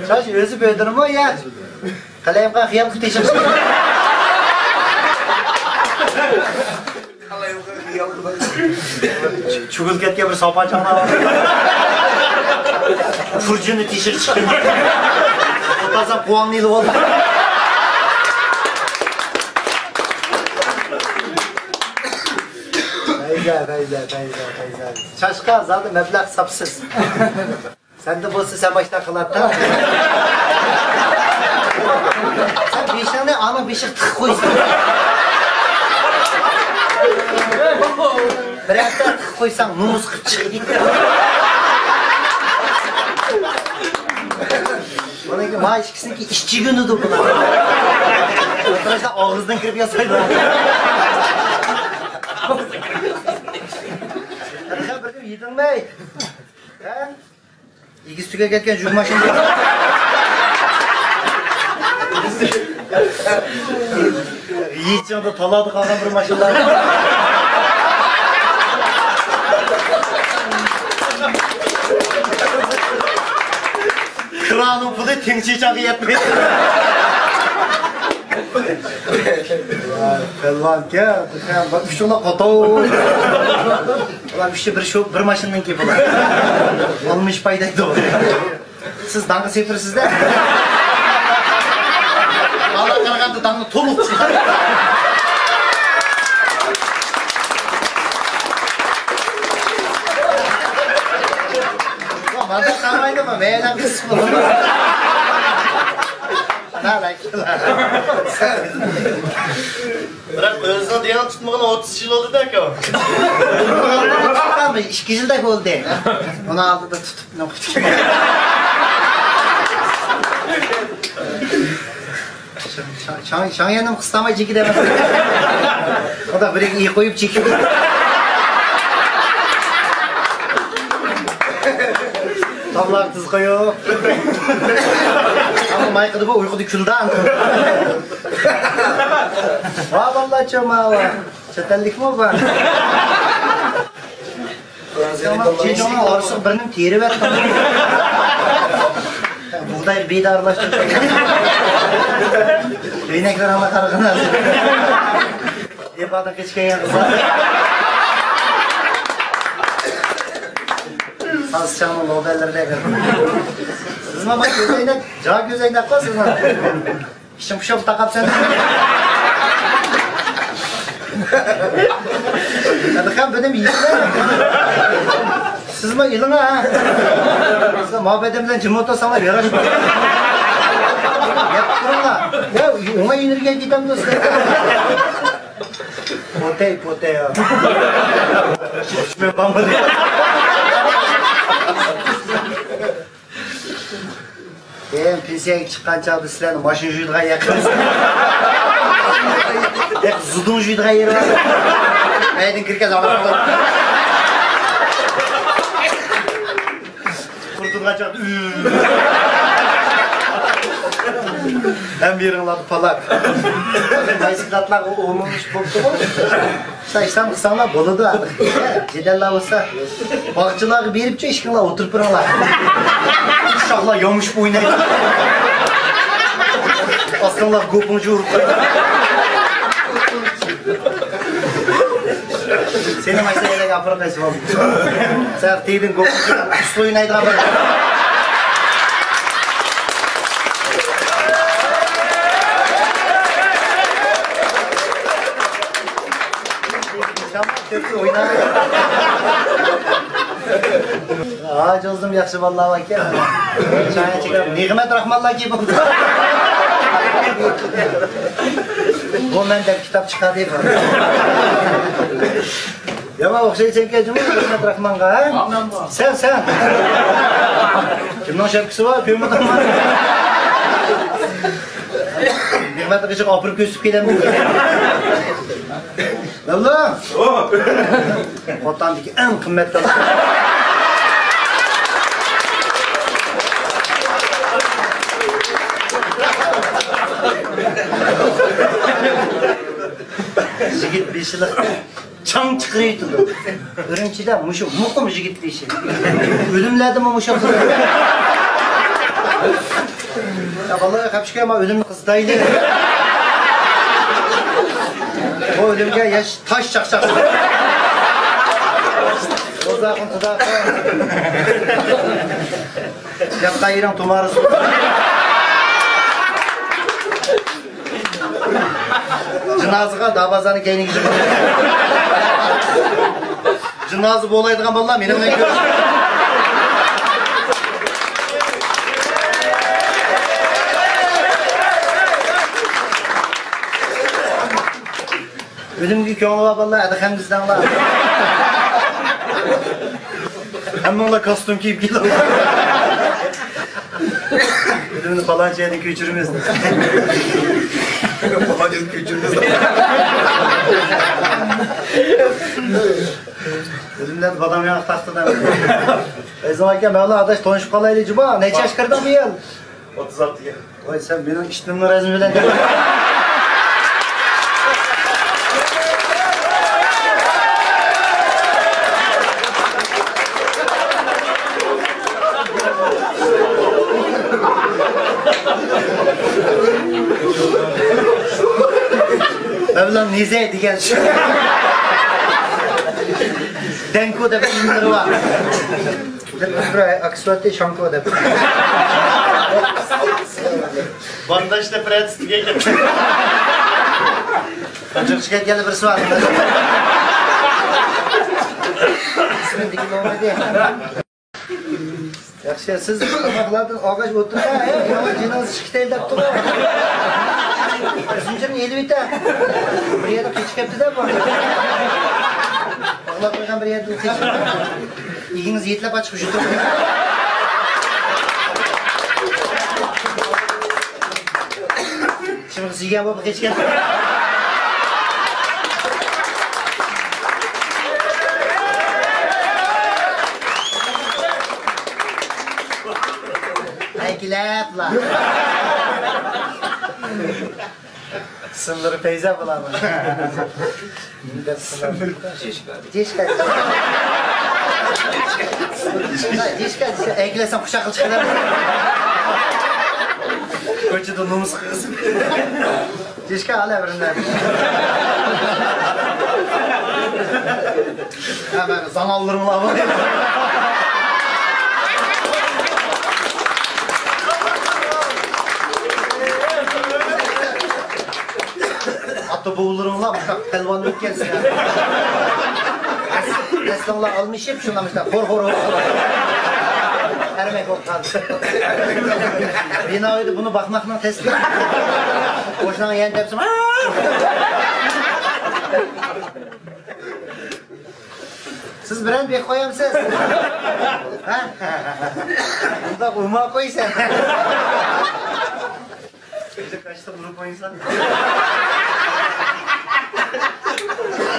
Şaş özü böldürme ya. Kalayımga xiyam qilib tekshirish. Çugul ketgan bir sopan chaqnab oldi. Furjini tekshirib chiqdim. O'tasam quvoningli bo'ldi. Fayza. Şaşka zaten meblağ sapsız. Sen de bolsa sen başta kılatta. Sen beşane ana beşik tık koysun. Bir hafta tık koysan numuz kırk çıkı gitti. Bana ki maaş ikisinin ki işçi günüdür buna. Oturuşta ağızdan kırıp yasaydı. Bir gün yedin mi? He? İkiz tüke ketken yük maşında. Yiğitcan da taladı kalkan bir maşınlar. Kıranın pılı tenkçi çakı yetmedi. Pelvan ki, bak bir şey ola katav. Ulan bir şey bir maşından ki bulan. Olmuş paydaydı o. Siz dangı sefirsiniz de. Allah karaganda dangı tolup. Ulan bana kalmaydı mı? Meyelen kısmı. Bırak özünü diyen tutmağına 30 yıl oldu da ki o. 2 yılda oldu. Onu aldı da tutup ne okuduk. Şanyanım kıstamay çeki demez. O da böyle iyi koyup çekiyor. Tavlar tuz koyuyor. Ama maykıdı bu uykudu küldan. Vah vallahi çöma vah. Çetellik mi var? Çeçona orası birinin teri ver. Buğday beydarlaştırdı. Beynekler ama kargına. Yapada keçken yakızlar. Sazçanın Nobel'lerine kadar. Siz bak gözeynek, cağ gözeynek var siz bak. İşim kuşam takap sen. Adıkan benim yiyinler. Siz bak yılın ha. Siz muhabbetimden cimota sana yaraşma. Yap durun la. Ya ona inirge gidem dostum. Pote ya. Şişme bamba diye. Ben pensiyaga chiqqan chog'da sizlarni mashina yuydigan yaqinsiz. Zudun yuydigan yeri bor. Aydin kirgan odamlar. Qurtulgan chog'da hem yeringlarni palak. Bisikletlar olmamış bo'ldi-ku. Saysam qilsanglar bo'ladi. Jedallar bo'lsa, bog'chilarga beribchi ishqinglar o'tirib turinglar. Uşaqlar yomuş oynaydı. Aslanlar gopuncu vurup koydu. Senin maçta yine yapırım festival. Sen teydin gopuncu uslu oynaydı abi. Tepki oynar. Aa çözdüm yaxşı vallahi bak ya. Çaya çekelim. Nimet Rahmanlar gibi oldu. Bu menden kitap çıkardı hep. Ya bak okşayı çekeceğim mi Nimet Rahman'a ha? Sen. Kimden şarkısı var? Nimet Rahman. Nimet Rahman'ı kapırıp göğsüp gelen Valla. Otandaki en kıymetli. Yigit beşilik çam çıkırıydı. Ürümçide muşu mukum yigit beşi. Ölümledi mi muşu? Ya vallahi kapışkı ama ölüm kızdaydı. O ölümge yaş taş çakacak. O zakın tuzakı. Yapka İran tumarısı. Cınazıga dabazanı keyni gidip. Cınazı bolaydıgan vallahi benim ne görüş. Ölümgü köngü vallahi adakangızdan var. Hammonla kostüm kiyip gidiyor. Ölümünü falan şeyden köçürümüz. Falan yazıp köçürümüz. Ölümden badam yanak taktıdan. Zamanken valla adaş tonuşup kalaylı cıba. Ne çaşkırdan mı yel? 36 ya. Vay sen benim işlemler razım bilen de. Mevlam nize diyen şu. Denko da bir indir var. Buraya aksuatı şanko da. Bandajda pratistik'e gittim. Çocuk şikayet geldi birisi var. İsmin dikil olmadı. Yaxşı siz qanaqlardan ağaç o'tdi ha, yomon jinoz shikitay deb turib. Zincirni elib ita. Bir yerda kechikibdi-da bu. Bog'lab qo'ygan bir yerda kechikibdi. Igingiz yetlab ochiq shu turib. Şimdi siygan bo'lib kechgan. Aykilapla. Sınırı peyza bulamı. Dişka. Dişka. Eklesem kuşaklı çıkar. Koçu da numus kız. Dişka hala birinden. Hemen zan alırım la bu. Hatta boğulurum la, bu pelvan ötkensin ya. Neslanlar almış hep şunlamışlar, hor. Ermek oldu. Bina oydu bunu bakmakla tespit. Boşuna yen tepsim. Siz bilen bir koyamsınız. Burada uyuma koysan. Gece kaçta vurup oyunsan?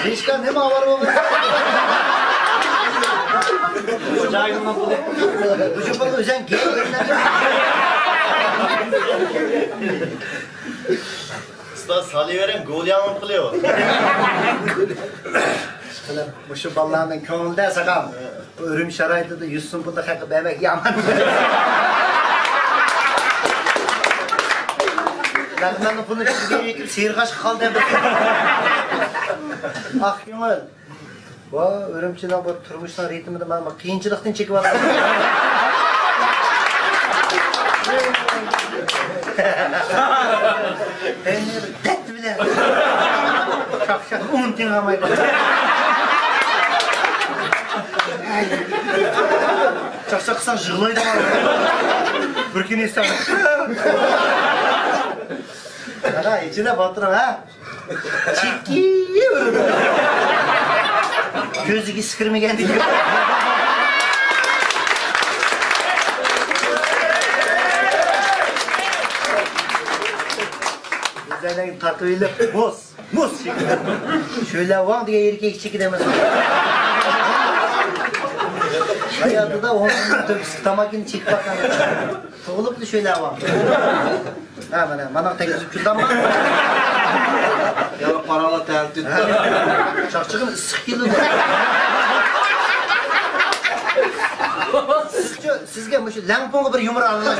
Değişken ne mi var bu? Ocağı yılından buluyor. Ucu bana özen geri önünden. Usta salıveren gol yağmur kılıyor. Bu şu ballarının köngülde sakam. Örüm şaraydı da 100 sumpulda hakkı bebek yaman. Ben bunu çizgiye yekip seyir kaşık kaldı. Ah Yungel. Bu örümçiden bu turmuştan ritmini ben kıyınçılıktan çekip aldım. Enleri det bile. Şak unutun amaydı. Çak kısan jırlaydı var. Bir gün istedim. Ana içine batırım ha. Çiki vurdu. Gözlük iskirmi geldi. Üzerine takıyla muz şekilde. Şöyle var diye erkek çekidemez. Hayatı da onun tamakini çek bakalım. Olup da şöyle var. Ha bana tek zükürden var. Ya parala tehdit. Çakçıkın ısık yılı Sizge şu lamponu bir yumru alınlar.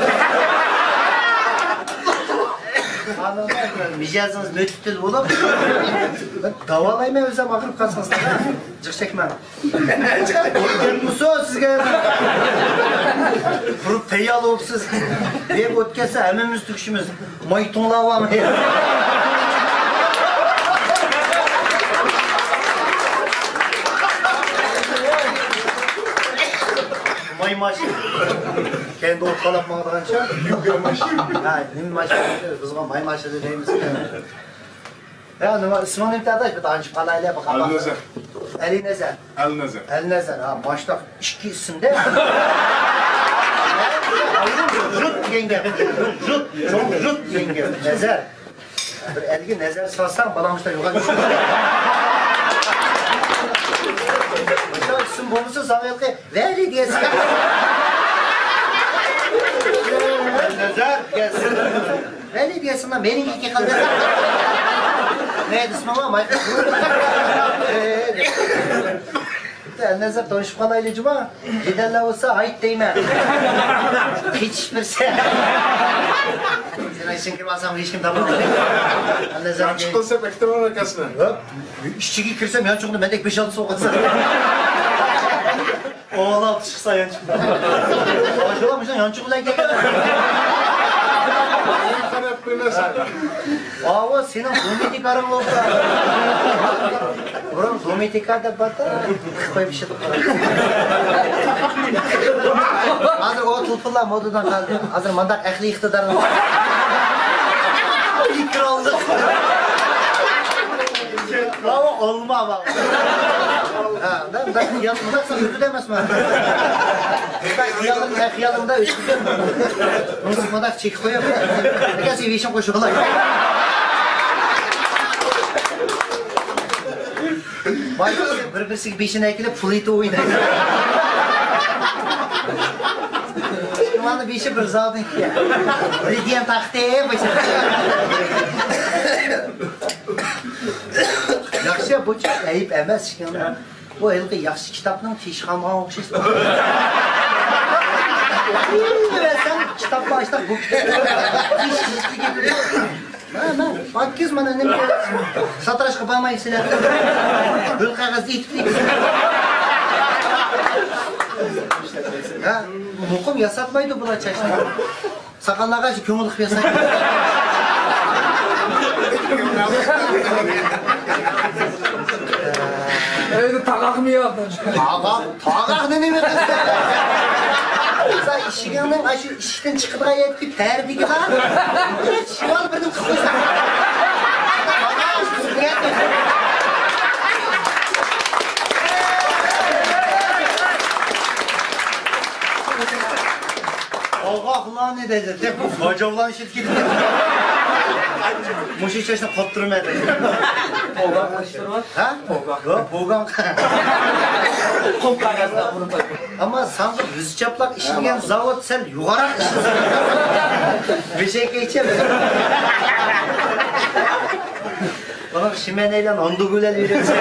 Mijazınız nötüttül bulup, davalayma özüm ağırıp kalsınız. Cık çekmem. Musa sizge. Vurup feyyal olup siz. Deyip ötkese hemimiz tüküşümüz. Maytunla var May maşı. Kendi ortalap mağadança. Yuga maşı. Ha, nim maşı diyoruz. Biz may maşı dediğimiz. Ya nima ismini imtiyoz bir tanışıp kalayla bakalım. Al-Nazar. Ali Nazar. Al-Nazar. Ali Nazar. Ha, başta iki isimde. Rut yenge. Rut yenge. Nazar. Bir elgi nazar salsam balamışlar yukarı düşüyor. Başta isim bulmuşsa sana ki veli diyesin. Nazar gelsin. Veli diyesin lan benim iki kaldı. Neydi ismi ama? Nazar tanışıp kalaylı cuma. Giderler olsa ait değme. Hiçbir şey. Sen işin girmezsem hiç kim tamam. Yanlış kılsa beklemen arkasına. İşçiye girsem yan çıkını ben de 5-6 soğuk atsam. Oğlan altı çıksa yan çıkını. Başlamışsan yan çıkını gel. Ava senin dometik arın olsa. Buram dometika da bata. Koy bir şey hazır o tulpullar modadan kaldı. Hazır mandak ehli iktidarın. İkrallık. Ama olma bak. Ha, ben yanımdaysa ödü demez mi? Ben hiyalımda üstüdüm. Onu sıkmadak çek koyuyor. Ne kadar sevişim koşuyorlar. Başkası birbirisi beşine ekilip pulita oynayın. Bana beşi bir zaten ki. Ridiyen tahtaya başlayın. Yaxşı bu çok ayıp emas. Bu ilgi yaxşı kitapның peshqamga o'xshash. Sen kitap başta bu. Mana, bakkiz mana nima satrashga bormaysizlar. Bu qog'ozni itib. Ha, muqim yasatmaydi bular chashni. Saqallarga ko'ngillik yasaydi. Öyle takak mı yaptın? Tağaq ne demek? Sen işiginin aşı işten çıkıdığına yetki perdigi var. Şival birinin kıfırsa. Allah ne dedi? Tek bu bacavlan şirketi. Muşu içerisinde kopturmadı. Poğan karıştırma. Ha? Yok, boğan. Kopkan yazda bunu tak. Ama sanki yüz çaplak işingen zavod sen yuvarlak işin. Bir şey geçemez. Bana şimeneyle onduguyla veriyorsun.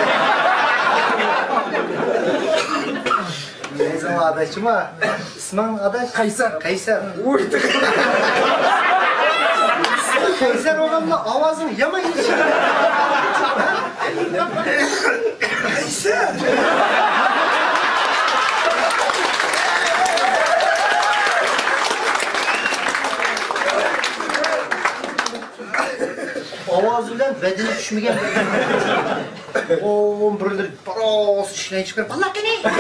Ne zaman adaşım ha? İsmin adaş? Kaysar. Kaysar. Uy. Kaysar olanla avazını yamayın. Kaysar. Avaz bilen bedeni düşmegen. O birler paros işine çıkıp Allah kene.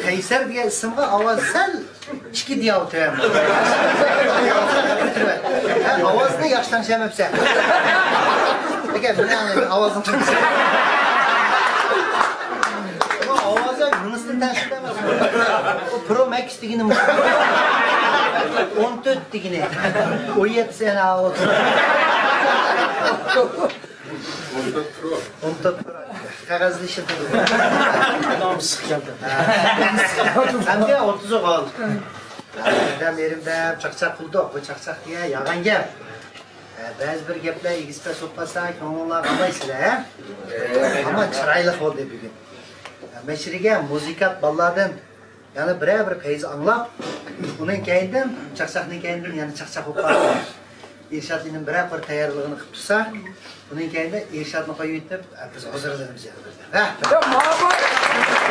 Kaysar diye isimga avaz sal ichki diye o'tiraman. Ovozni yaxshi tanishamabsan. Aka, meni ovozim tanisa. Ovozi bunisini tanishmayman. O Pro Max degani 14 degani. 17 sena o'tir. 14 Pro. Qog'ozli ishlatadi. Nomus keldi. Hamga 30 qoldi. Adam yerimde çakçak buldu. Bu çakçak diye yalan gap. Bazı bir gaplar egizpe sokmasa ko'ngillar qalaysizlar, ha? Ama chiroyli bo'ldi bugun. Meshriga musikat balla'dan Yani bir feyzi anlap, bunun keyinden, çakçakның keyinden yani çakçak olup kaldı. İrşadının bir tayarlığını kıp tutsa, bunun keyinden irşadını koyup biz hazırız edimiz yani. Ya Mahmut.